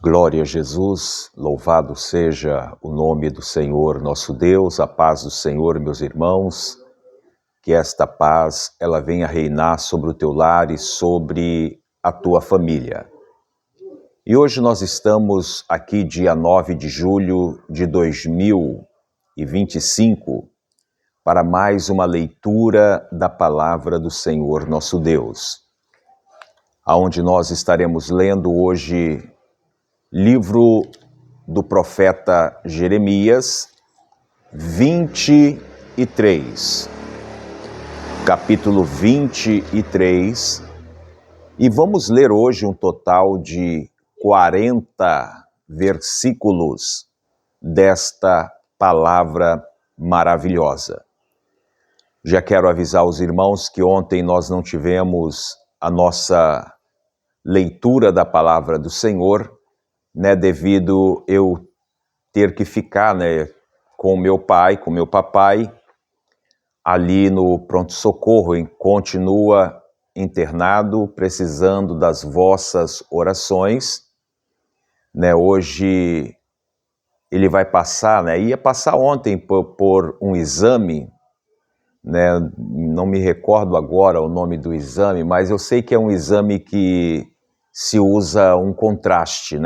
Glória a Jesus, louvado seja o nome do Senhor nosso Deus, a paz do Senhor, meus irmãos, que esta paz ela venha reinar sobre o teu lar e sobre a tua família. E hoje nós estamos aqui dia 9 de julho de 2025 para mais uma leitura da palavra do Senhor nosso Deus, aonde nós estaremos lendo hoje livro do profeta Jeremias, 23, capítulo 23, e vamos ler hoje um total de 40 versículos desta palavra maravilhosa. Já quero avisar os irmãos que ontem nós não tivemos a nossa leitura da palavra do Senhor, devido eu ter que ficar, com meu pai, com meu papai, ali no pronto-socorro, continua internado, precisando das vossas orações, Hoje ele vai passar, ia passar ontem por um exame, não me recordo agora o nome do exame, mas eu sei que é um exame que se usa um contraste,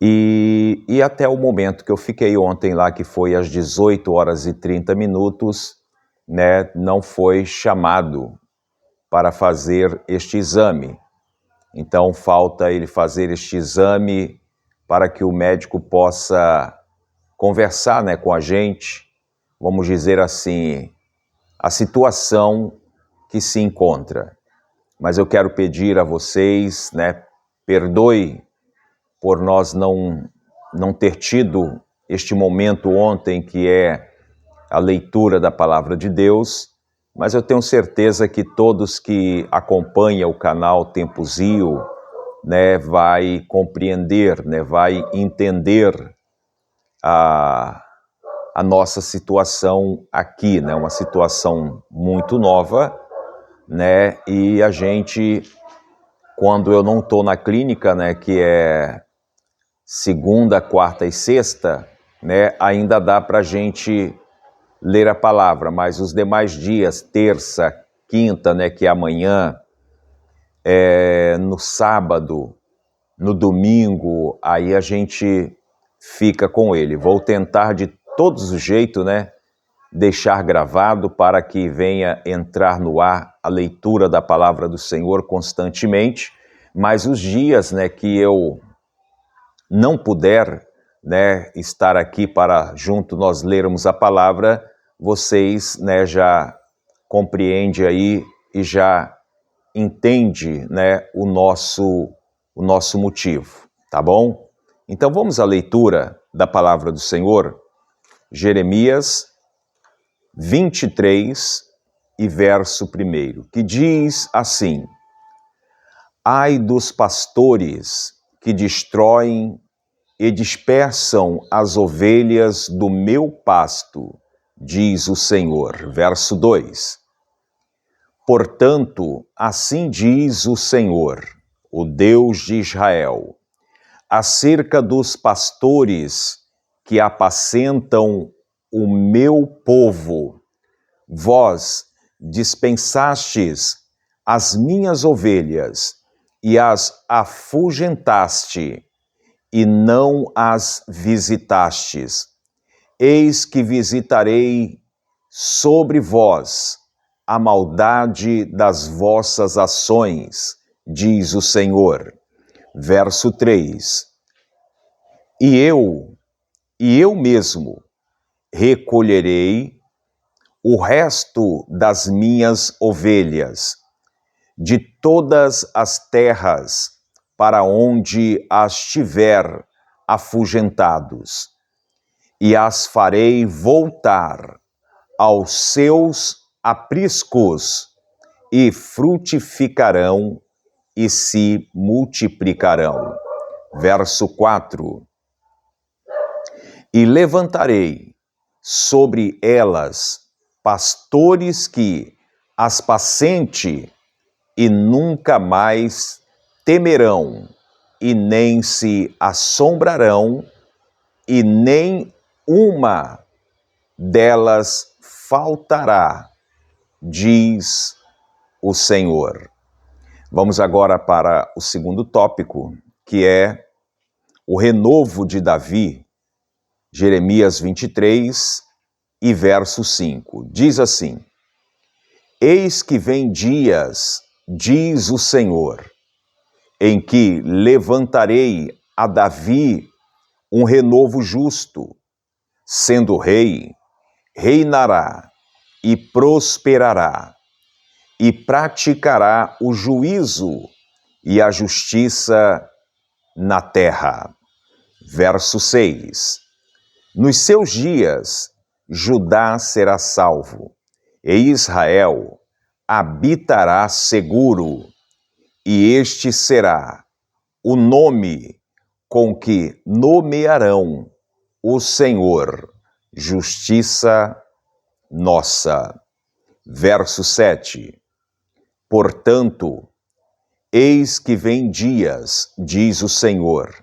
E até o momento que eu fiquei ontem lá, que foi às 18 horas e 30 minutos, não foi chamado para fazer este exame. Então falta ele fazer este exame para que o médico possa conversar, com a gente, vamos dizer assim, a situação que se encontra. Mas eu quero pedir a vocês, perdoe por nós não ter tido este momento ontem, que é a leitura da palavra de Deus, mas eu tenho certeza que todos que acompanham o canal Tempo Zio, vai compreender, vai entender a nossa situação aqui, uma situação muito nova, e a gente, quando eu não estou na clínica, que é segunda, quarta e sexta, ainda dá para a gente ler a palavra, mas os demais dias, terça, quinta, que é amanhã, no sábado, no domingo, aí a gente fica com ele. Vou tentar de todos os jeitos, deixar gravado para que venha entrar no ar a leitura da palavra do Senhor constantemente, mas os dias, que eu não puder, estar aqui para junto nós lermos a palavra, vocês, já compreende aí e já entende, o nosso motivo, tá bom? Então vamos à leitura da palavra do Senhor, Jeremias 23 e verso 1, que diz assim: Ai dos pastores que destroem e dispersam as ovelhas do meu pasto, diz o Senhor. Verso 2. Portanto, assim diz o Senhor, o Deus de Israel, acerca dos pastores que apacentam o meu povo: vós dispensastes as minhas ovelhas e as afugentaste, e não as visitastes. Eis que visitarei sobre vós a maldade das vossas ações, diz o Senhor. Verso 3. E eu mesmo, recolherei o resto das minhas ovelhas, de todas as terras, para onde as tiver afugentados, e as farei voltar aos seus apriscos, e frutificarão e se multiplicarão. Verso 4. E levantarei sobre elas pastores que as pacente, e nunca mais temerão e nem se assombrarão, e nem uma delas faltará, diz o Senhor. Vamos agora para o segundo tópico, que é o renovo de Davi, Jeremias 23 e verso 5. Diz assim: Eis que vem dias, diz o Senhor, em que levantarei a Davi um renovo justo, sendo rei, reinará e prosperará, e praticará o juízo e a justiça na terra. Verso 6. Nos seus dias, Judá será salvo, e Israel habitará seguro, e este será o nome com que nomearão o Senhor, justiça nossa. Verso 7. Portanto, eis que vem dias, diz o Senhor,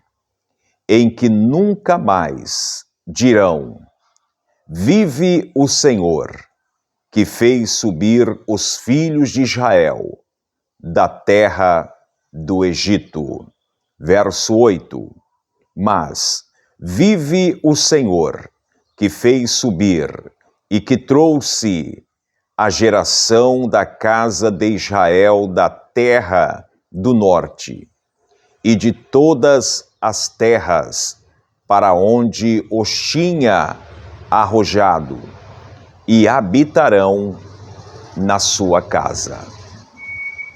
em que nunca mais dirão: Vive o Senhor, que fez subir os filhos de Israel da terra do Egito. Verso 8. Mas vive o Senhor, que fez subir e que trouxe a geração da casa de Israel da terra do norte e de todas as terras para onde os tinha arrojado, e habitarão na sua casa.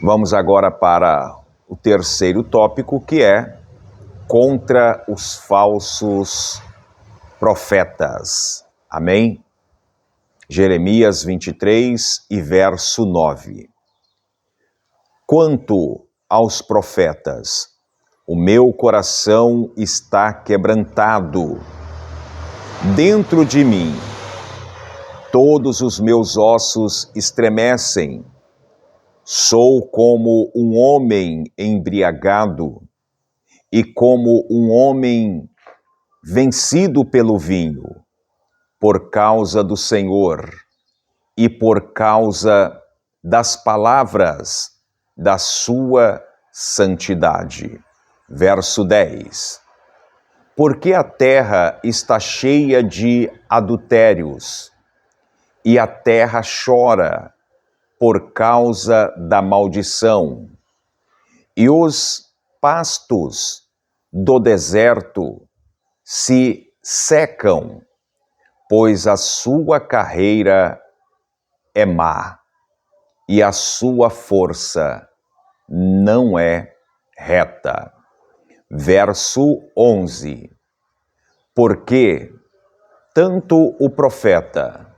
Vamos agora para o terceiro tópico, que é contra os falsos profetas. Amém? Jeremias 23 e verso 9. Quanto aos profetas, o meu coração está quebrantado. Dentro de mim, todos os meus ossos estremecem. Sou como um homem embriagado e como um homem vencido pelo vinho, por causa do Senhor e por causa das palavras da sua santidade. Verso 10. Porque a terra está cheia de adultérios, e a terra chora por causa da maldição, e os pastos do deserto se secam, pois a sua carreira é má, e a sua força não é reta. Verso 11. Porque tanto o profeta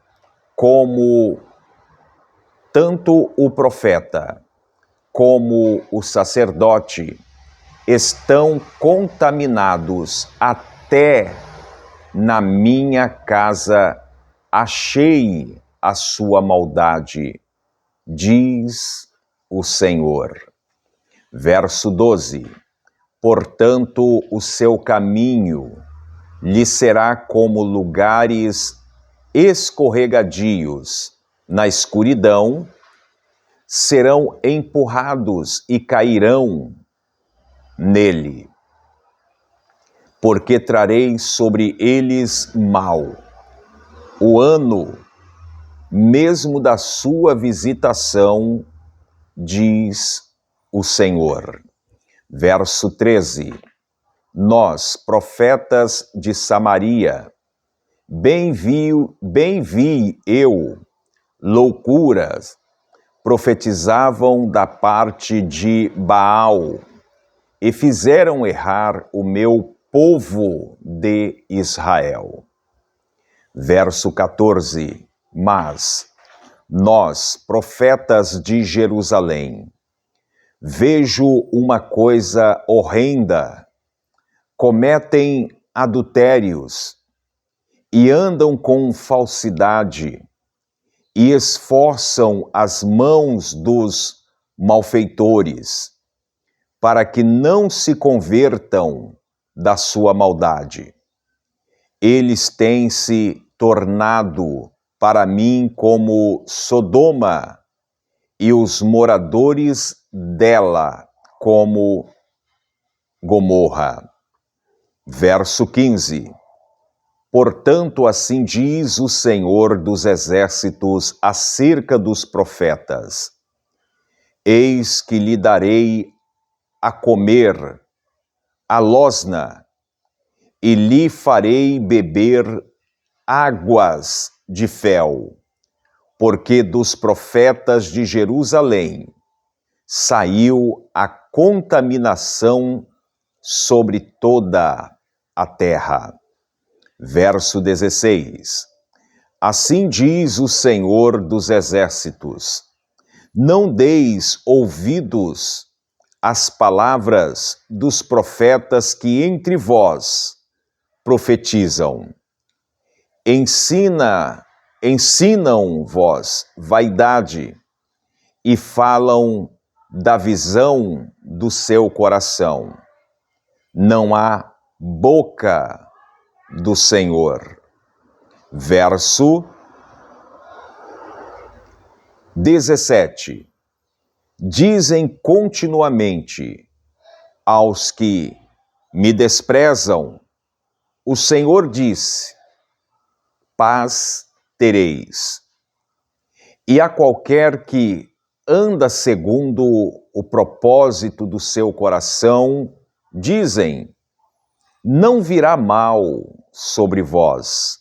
como o sacerdote estão contaminados, até na minha casa achei a sua maldade, diz o Senhor. Verso 12. Portanto, o seu caminho lhe será como lugares escorregadios na escuridão, serão empurrados e cairão nele, porque trarei sobre eles mal, o ano mesmo da sua visitação, diz o Senhor. Verso 13. Nós, profetas de Samaria, bem vi eu loucuras, profetizavam da parte de Baal, e fizeram errar o meu povo de Israel. Verso 14. Mas nós, profetas de Jerusalém, vejo uma coisa horrenda: cometem adultérios e andam com falsidade e esforçam as mãos dos malfeitores. para que não se convertam da sua maldade. Eles têm se tornado para mim como Sodoma, e os moradores dela como Gomorra. Verso 15. Portanto, assim diz o Senhor dos Exércitos acerca dos profetas: eis que lhe darei a comer a losna, e lhe farei beber águas de fel, porque dos profetas de Jerusalém saiu a contaminação sobre toda a terra. Verso 16. Assim diz o Senhor dos Exércitos: não deis ouvidos às palavras dos profetas que entre vós profetizam. Ensinam-vos vaidade e falam da visão do seu coração. Não há boca do Senhor. Verso 17. Dizem continuamente aos que me desprezam: o Senhor disse, paz tereis. E a qualquer que anda segundo o propósito do seu coração, dizem, não virá mal sobre vós.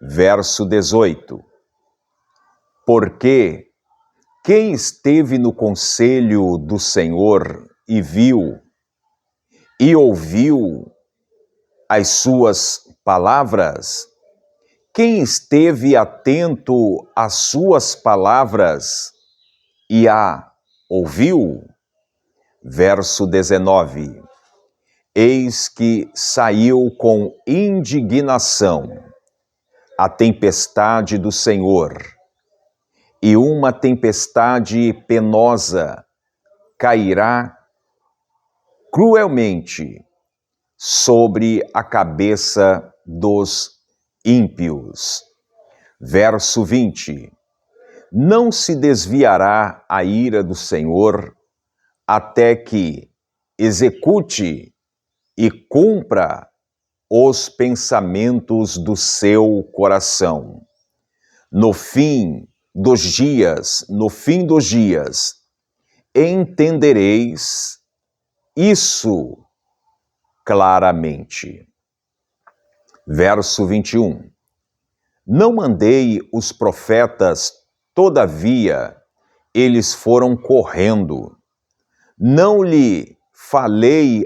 Verso 18. Porque quem esteve no conselho do Senhor e viu, e ouviu as suas palavras, quem esteve atento às suas palavras e a ouviu? Verso 19. Eis que saiu com indignação a tempestade do Senhor, e uma tempestade penosa cairá cruelmente sobre a cabeça dos ímpios. Verso 20. Não se desviará a ira do Senhor até que execute e cumpra os pensamentos do seu coração. No fim dos dias, entendereis isso claramente. Verso 21. Não mandei os profetas, todavia, eles foram correndo. Não lhe falei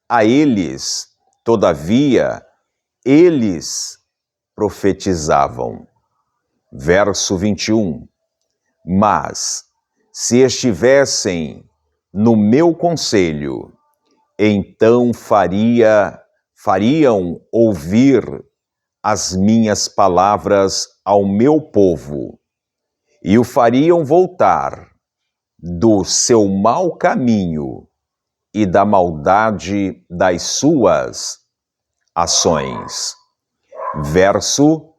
a eles, todavia, eles profetizavam. Verso 21. Mas, se estivessem no meu conselho, então fariam ouvir as minhas palavras ao meu povo, e o fariam voltar do seu mau caminho e da maldade das suas ações. Verso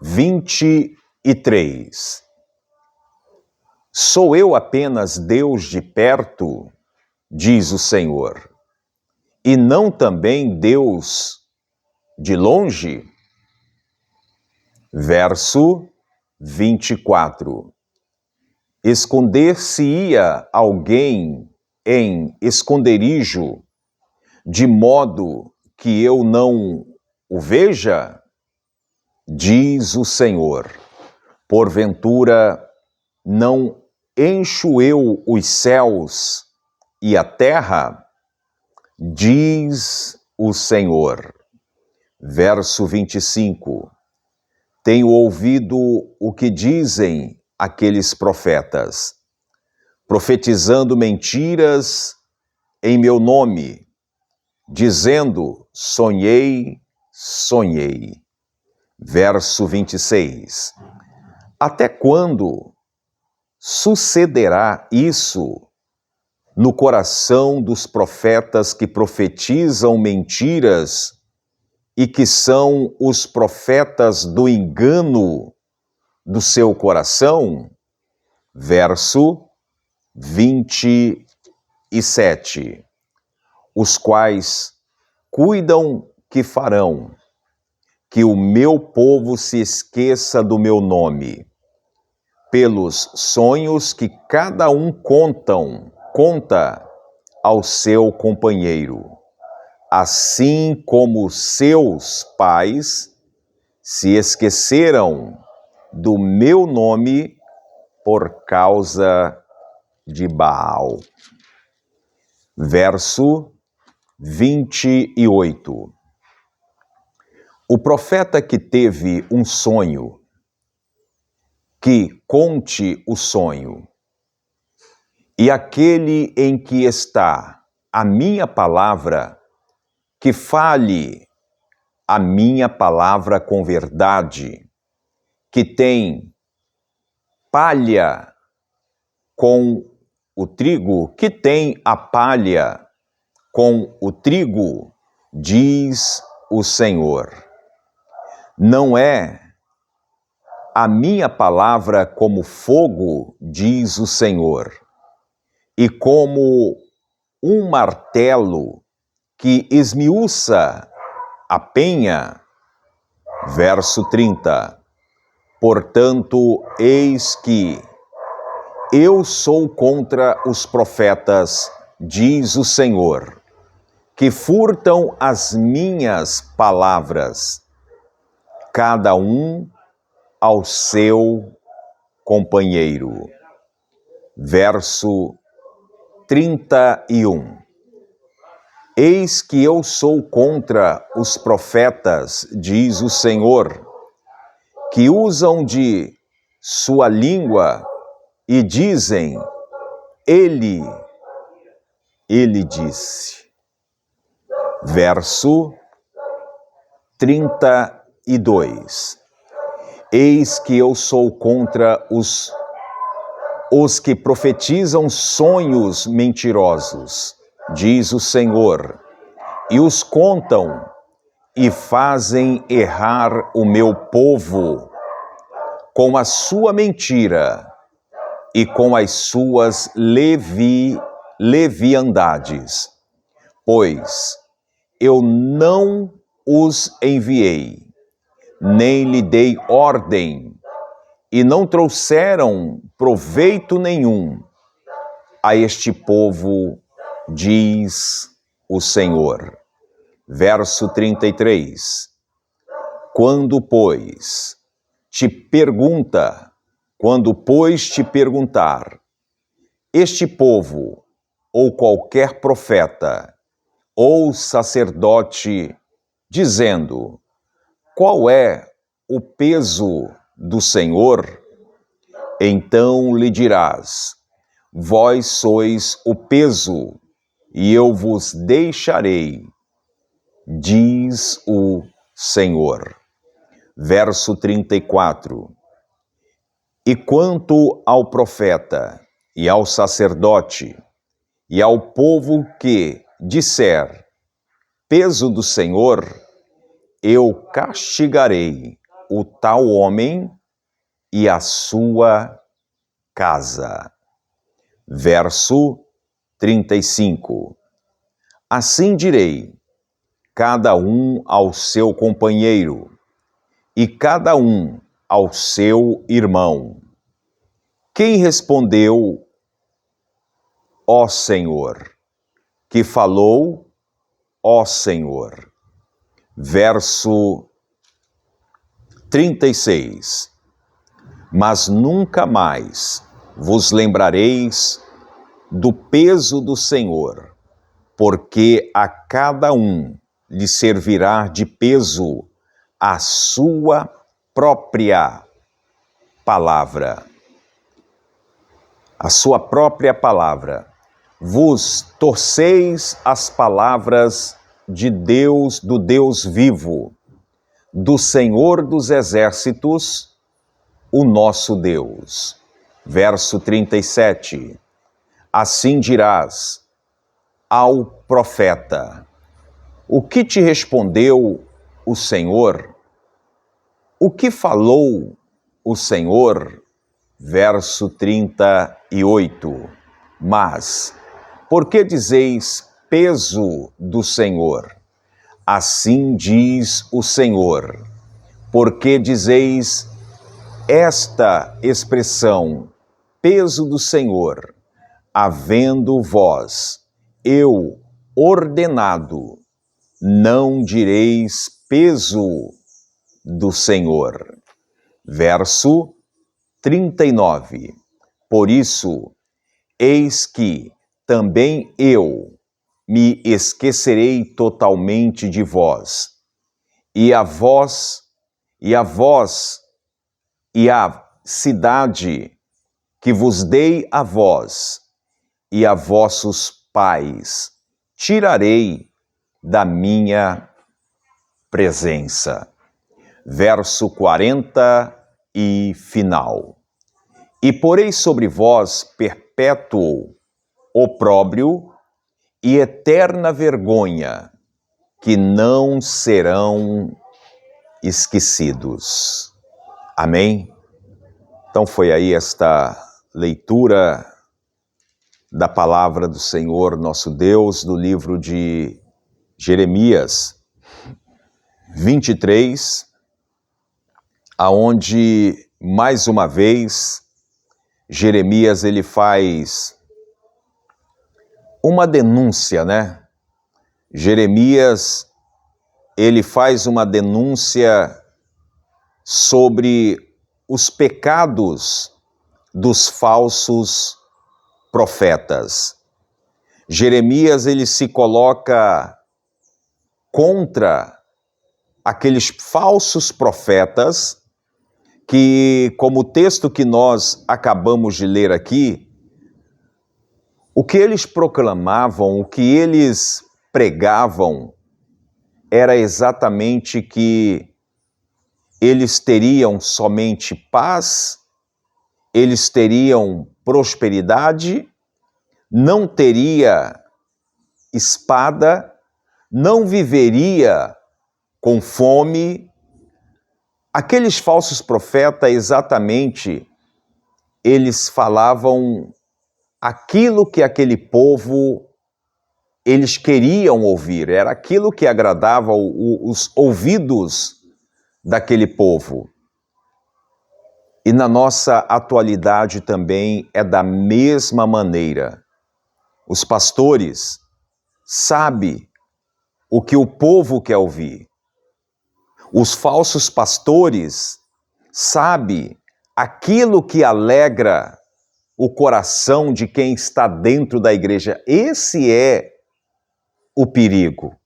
23. Sou eu apenas Deus de perto, diz o Senhor, e não também Deus de longe? Verso 24. Esconder-se-ia alguém em esconderijo, de modo que eu não o veja? Diz o Senhor. Porventura, não encho eu os céus e a terra? Diz o Senhor. Verso 25. Tenho ouvido o que dizem aqueles profetas, profetizando mentiras em meu nome, dizendo, sonhei, sonhei. Verso 26. Até quando sucederá isso no coração dos profetas que profetizam mentiras e que são os profetas do engano do seu coração? Verso 27. Os quais cuidam que farão que o meu povo se esqueça do meu nome, pelos sonhos que cada um conta ao seu companheiro, assim como seus pais se esqueceram do meu nome por causa de Baal. Verso 28. O profeta que teve um sonho, que conte o sonho, e aquele em que está a minha palavra, que fale a minha palavra com verdade, que tem palha com o trigo, que tem a palha com o trigo, diz o Senhor. Não é a minha palavra como fogo, diz o Senhor, e como um martelo que esmiuça a penha. Verso 30. Portanto, eis que eu sou contra os profetas, diz o Senhor, que furtam as minhas palavras, cada um ao seu companheiro. Verso 31. Eis que eu sou contra os profetas, diz o Senhor, que usam de sua língua e dizem, ele disse. Verso 32. Eis que eu sou contra os que profetizam sonhos mentirosos, diz o Senhor, e os contam e fazem errar o meu povo com a sua mentira e com as suas leviandades, pois eu não os enviei, nem lhe dei ordem, e não trouxeram proveito nenhum a este povo, diz o Senhor. Verso 33. Quando, pois, te perguntar, este povo, ou qualquer profeta, ou sacerdote, dizendo, qual é o peso do Senhor? Então lhe dirás, vós sois o peso, e eu vos deixarei, diz o Senhor. Verso 34. E quanto ao profeta, e ao sacerdote, e ao povo que disser, peso do Senhor, eu castigarei o tal homem e a sua casa. Verso 35. Assim direi, cada um ao seu companheiro, e cada um ao seu irmão. Quem respondeu, ó Senhor? Que falou, ó Senhor? Verso 36. Mas nunca mais vos lembrareis do peso do Senhor, porque a cada um lhe servirá de peso a sua própria palavra. A sua própria palavra. Vos torceis as palavras de Deus, do Deus vivo, do Senhor dos exércitos, o nosso Deus. Verso 37. assim dirás ao profeta: o que te respondeu o Senhor? O que falou o Senhor? Verso 38. Mas, por que dizeis peso do Senhor? Assim diz o Senhor. Por que dizeis esta expressão, peso do Senhor, havendo vós, eu ordenado, não direis peso do Senhor. Verso 39. Por isso, eis que também eu me esquecerei totalmente de vós, e a cidade que vos dei a vós e a vossos pais, tirarei da minha presença. Verso 40 e final. E porei sobre vós perpétuo opróbrio e eterna vergonha, que não serão esquecidos. Amém? Então foi aí esta leitura da palavra do Senhor nosso Deus, do livro de Jeremias 23, aonde, mais uma vez, Jeremias ele faz uma denúncia, né? Jeremias ele faz uma denúncia sobre os pecados dos falsos profetas. Jeremias ele se coloca contra aqueles falsos profetas que, como o texto que nós acabamos de ler aqui, o que eles proclamavam, o que eles pregavam, era exatamente que eles teriam somente paz, eles teriam prosperidade, não teria espada, não viveria com fome. Aqueles falsos profetas, exatamente, eles falavam aquilo que aquele povo, eles queriam ouvir, era aquilo que agradava os ouvidos daquele povo. E na nossa atualidade também é da mesma maneira. Os pastores sabem o que o povo quer ouvir. Os falsos pastores sabem aquilo que alegra o coração de quem está dentro da igreja. Esse é o perigo.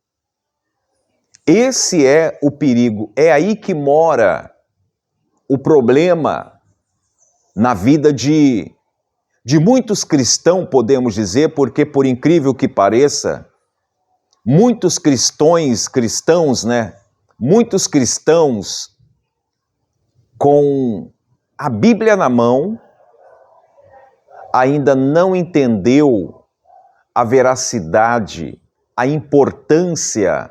Esse é o perigo. É aí que mora o problema na vida de muitos cristãos, podemos dizer, porque, por incrível que pareça, muitos cristãos, né? Muitos cristãos com a Bíblia na mão ainda não entendeu a veracidade, a importância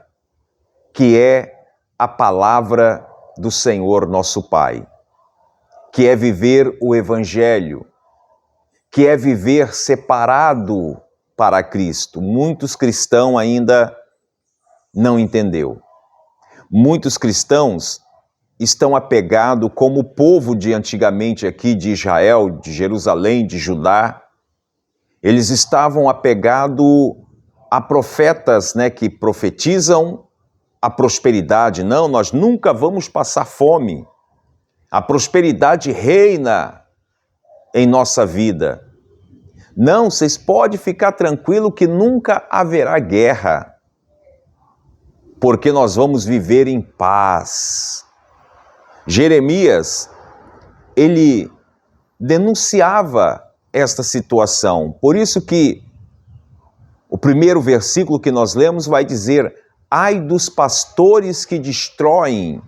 que é a palavra do Senhor nosso Pai, que é viver o Evangelho, que é viver separado para Cristo. Muitos cristãos ainda não entendeu. Muitos cristãos estão apegados como o povo de antigamente aqui de Israel, de Jerusalém, de Judá. Eles estavam apegados a profetas, né, que profetizam a prosperidade. Não, nós nunca vamos passar fome. A prosperidade reina em nossa vida. Não, vocês podem ficar tranquilo que nunca haverá guerra, porque nós vamos viver em paz. Jeremias, ele denunciava esta situação. Por isso que o primeiro versículo que nós lemos vai dizer: ai dos pastores que destroem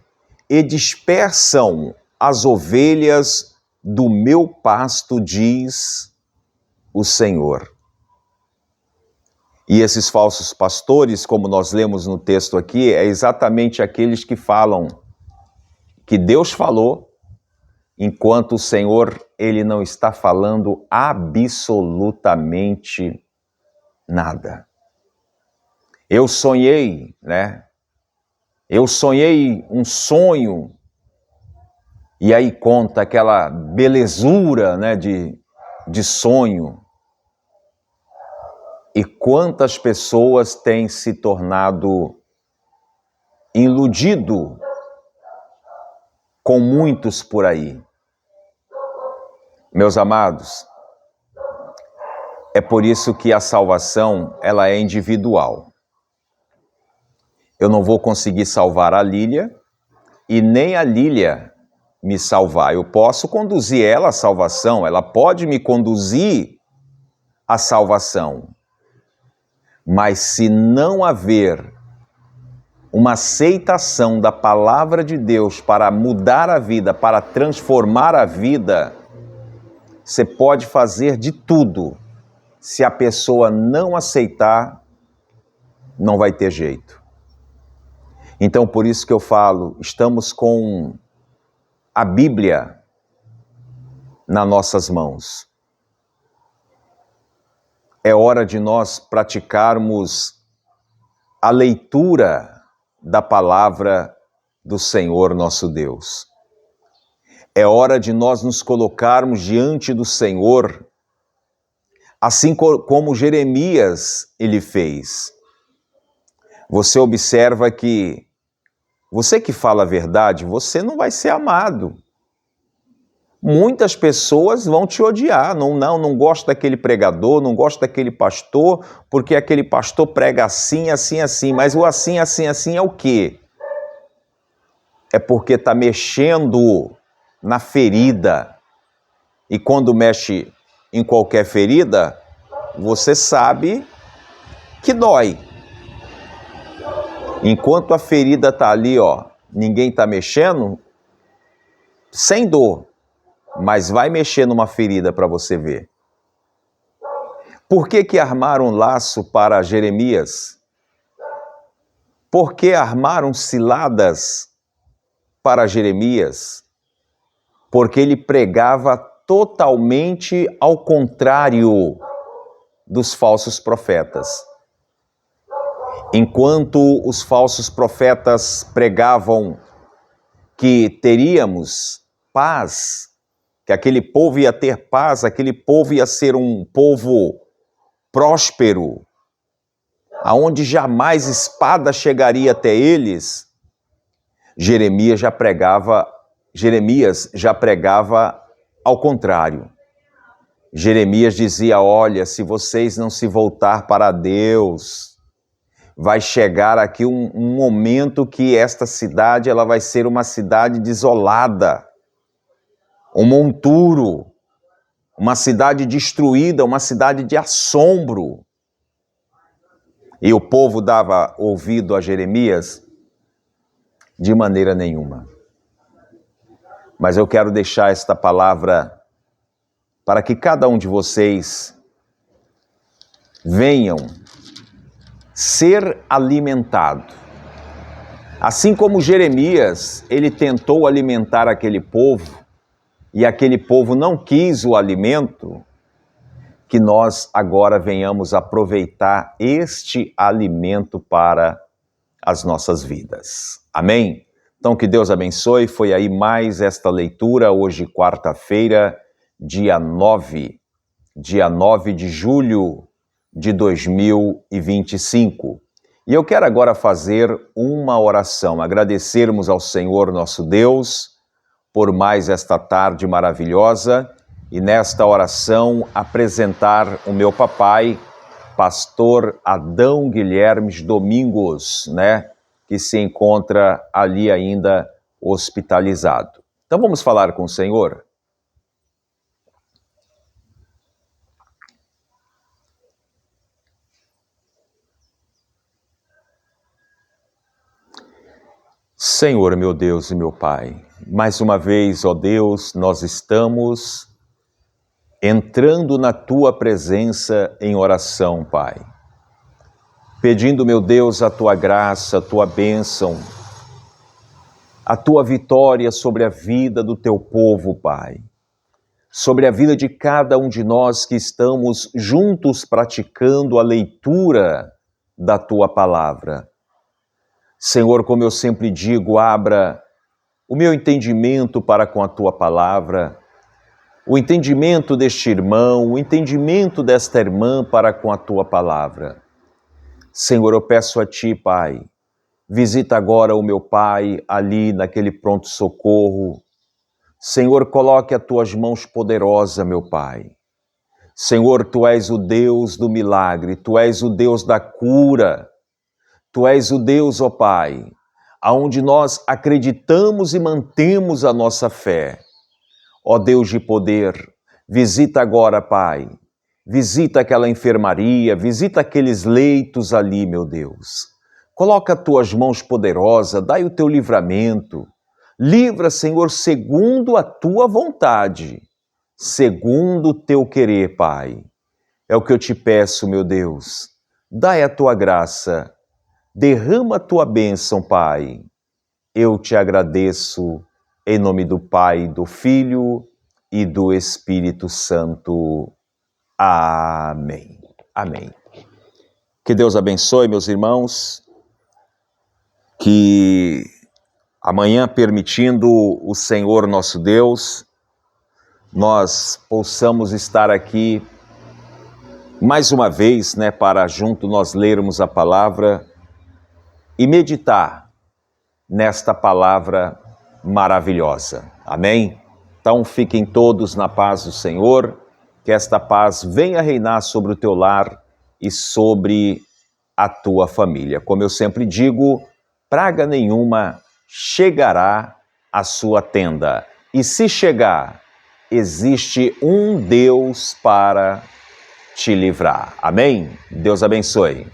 e dispersam as ovelhas do meu pasto, diz o Senhor. E esses falsos pastores, como nós lemos no texto aqui, é exatamente aqueles que falam que Deus falou, enquanto o Senhor, ele não está falando absolutamente nada. Eu sonhei, né? Eu sonhei um sonho, e aí conta aquela belezura, né, de sonho. E quantas pessoas têm se tornado iludido com muitos por aí. Meus amados, é por isso que a salvação, ela é individual. Eu não vou conseguir salvar a Lília e nem a Lília me salvar. Eu posso conduzir ela à salvação, ela pode me conduzir à salvação. Mas se não haver uma aceitação da palavra de Deus para mudar a vida, para transformar a vida, você pode fazer de tudo. Se a pessoa não aceitar, não vai ter jeito. Então, por isso que eu falo, estamos com a Bíblia nas nossas mãos. É hora de nós praticarmos a leitura da palavra do Senhor nosso Deus. É hora de nós nos colocarmos diante do Senhor, assim como Jeremias ele fez. Você observa que você que fala a verdade, você não vai ser amado. Muitas pessoas vão te odiar, não gosta daquele pregador, não gosta daquele pastor, porque aquele pastor prega assim, assim, assim, mas o assim, assim, assim é o quê? É porque está mexendo na ferida, e quando mexe em qualquer ferida, você sabe que dói. Enquanto a ferida está ali, ó, ninguém está mexendo, sem dor. Mas vai mexer numa ferida para você ver. Por que armaram um laço para Jeremias? Por que armaram ciladas para Jeremias? Porque ele pregava totalmente ao contrário dos falsos profetas. Enquanto os falsos profetas pregavam que teríamos paz, que aquele povo ia ter paz, aquele povo ia ser um povo próspero, aonde jamais espada chegaria até eles, Jeremias já pregava ao contrário. Jeremias dizia: olha, se vocês não se voltar para Deus, vai chegar aqui um momento que esta cidade ela vai ser uma cidade desolada, um monturo, uma cidade destruída, uma cidade de assombro. E o povo dava ouvido a Jeremias? De maneira nenhuma. Mas eu quero deixar esta palavra para que cada um de vocês venham ser alimentado. Assim como Jeremias, ele tentou alimentar aquele povo, e aquele povo não quis o alimento, que nós agora venhamos aproveitar este alimento para as nossas vidas. Amém? Então que Deus abençoe. Foi aí mais esta leitura, hoje quarta-feira, dia 9 de julho de 2025. E eu quero agora fazer uma oração, agradecermos ao Senhor nosso Deus por mais esta tarde maravilhosa, e nesta oração apresentar o meu papai, pastor Adão Guilhermes Domingos, né, que se encontra ali ainda hospitalizado. Então vamos falar com o Senhor? Senhor, meu Deus e meu Pai, mais uma vez, ó Deus, nós estamos entrando na Tua presença em oração, Pai. pedindo, meu Deus, a tua graça, a tua bênção, a tua vitória sobre a vida do teu povo, Pai, sobre a vida de cada um de nós que estamos juntos praticando a leitura da tua palavra. Senhor, como eu sempre digo, abra o meu entendimento para com a tua palavra, o entendimento deste irmão, o entendimento desta irmã para com a tua palavra. Senhor, eu peço a ti, Pai, visita agora o meu pai ali naquele pronto-socorro. Senhor, coloque as tuas mãos poderosas, meu Pai. Senhor, tu és o Deus do milagre, tu és o Deus da cura, tu és o Deus, ó Pai, aonde nós acreditamos e mantemos a nossa fé. Ó Deus de poder, visita agora, Pai, visita aquela enfermaria, visita aqueles leitos ali, meu Deus. Coloca as tuas mãos poderosas, dai o teu livramento. Livra, Senhor, segundo a tua vontade, segundo o teu querer, Pai. É o que eu te peço, meu Deus. Dai a tua graça, derrama a tua bênção, Pai. Eu te agradeço, em nome do Pai, do Filho e do Espírito Santo. Amém. Amém. Que Deus abençoe, meus irmãos, que amanhã, permitindo o Senhor nosso Deus, nós possamos estar aqui mais uma vez, para junto nós lermos a palavra e meditar nesta palavra maravilhosa. Amém? Então fiquem todos na paz do Senhor, que esta paz venha reinar sobre o teu lar e sobre a tua família. Como eu sempre digo, praga nenhuma chegará à sua tenda. E se chegar, existe um Deus para te livrar. Amém? Deus abençoe.